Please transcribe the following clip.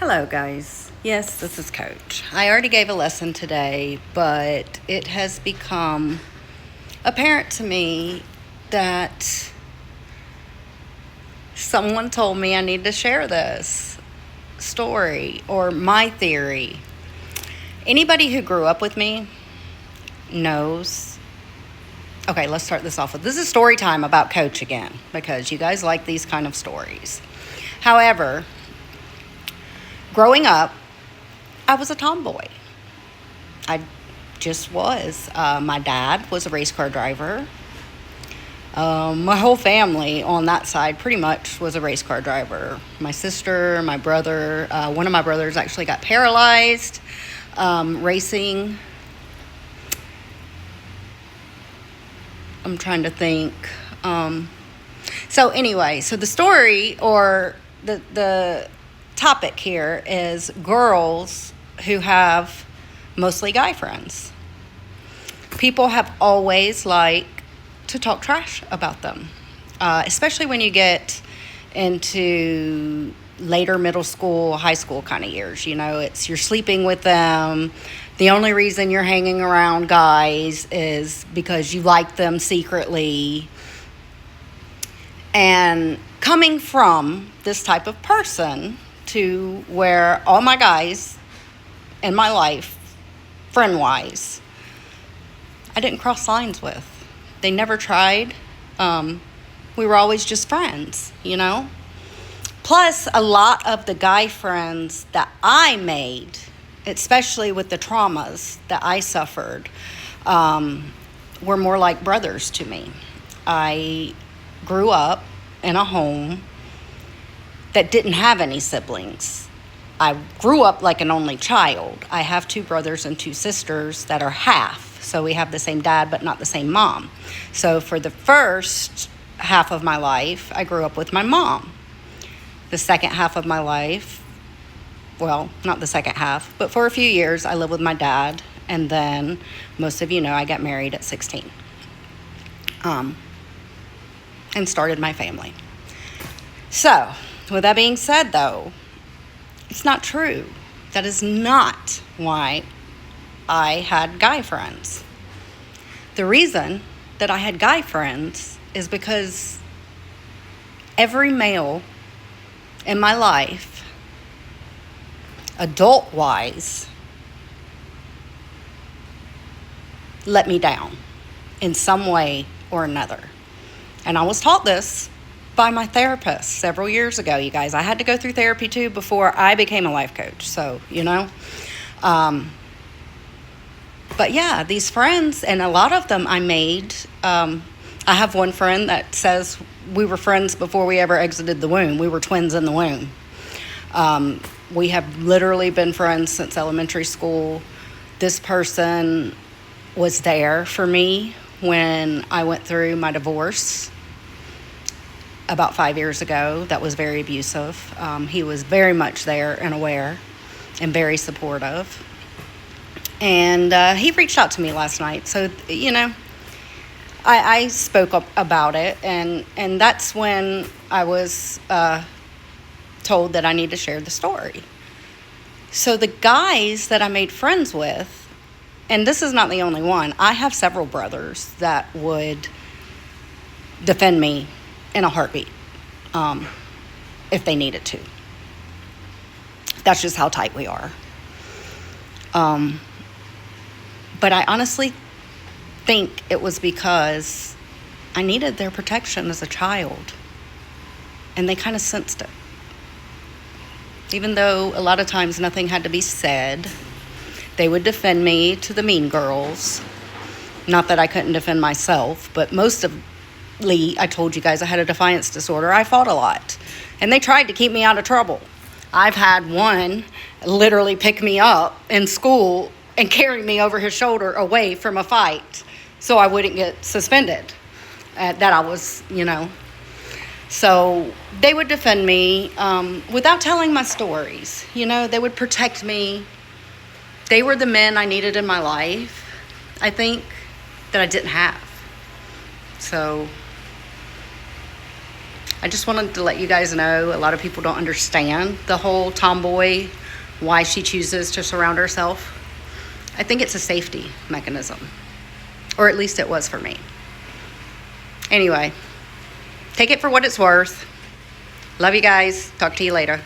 Hello, guys. Yes, this is Coach. I already gave a lesson today, but it has become apparent to me that someone told me I need to share this story or my theory. Anybody who grew up with me knows. Okay, let's start this off with this is story time about Coach again because you guys like these kind of stories. However, growing up, I was a tomboy. I just was. My dad was a race car driver. My whole family on that side pretty much was a race car driver. My sister, my brother, one of my brothers actually got paralyzed racing. I'm trying to think. So the story or the topic here is girls who have mostly guy friends. People have always liked to talk trash about them, especially when you get into later middle school, high school kind of years. You know, it's you're sleeping with them. The only reason you're hanging around guys is because you like them secretly. And coming from this type of person to where all my guys in my life, friend-wise, I didn't cross lines with. They never tried. We were always just friends, you know? Plus, a lot of the guy friends that I made, especially with the traumas that I suffered, were more like brothers to me. I grew up in a home that didn't have any siblings. I grew up like an only child. I have 2 brothers and 2 sisters that are half. So we have the same dad, but not the same mom. So for the first half of my life, I grew up with my mom. The second half of my life, well, not the second half, but for a few years, I lived with my dad. And then most of you know I got married at 16 and started my family. So with that being said, though, it's not true. That is not why I had guy friends. The reason that I had guy friends is because every male in my life, adult-wise, let me down in some way or another. And I was taught this by my therapist several years ago, you guys. I had to go through therapy too before I became a life coach. So, you know. But yeah, these friends, and a lot of them I made. I have one friend that says we were friends before we ever exited the womb. We were twins in the womb. We have literally been friends since elementary school. This person was there for me when I went through my divorce about 5 years ago. That was very abusive. He was very much there and aware and very supportive. And he reached out to me last night. So, you know, I spoke up about it. And that's when I was told that I need to share the story. So the guys that I made friends with, and this is not the only one. I have several brothers that would defend me in a heartbeat if they needed to. That's just how tight we are. But I honestly think it was because I needed their protection as a child. And they kind of sensed it. Even though a lot of times nothing had to be said, they would defend me to the mean girls. Not that I couldn't defend myself, but mostly, I told you guys I had a defiance disorder. I fought a lot. And they tried to keep me out of trouble. I've had one literally pick me up in school and carry me over his shoulder away from a fight so I wouldn't get suspended. That I was, you know. So they would defend me without telling my stories. You know, they would protect me. They were the men I needed in my life, I think, that I didn't have. So I just wanted to let you guys know, a lot of people don't understand the whole tomboy, why she chooses to surround herself. I think it's a safety mechanism, or at least it was for me. Anyway, take it for what it's worth. Love you guys. Talk to you later.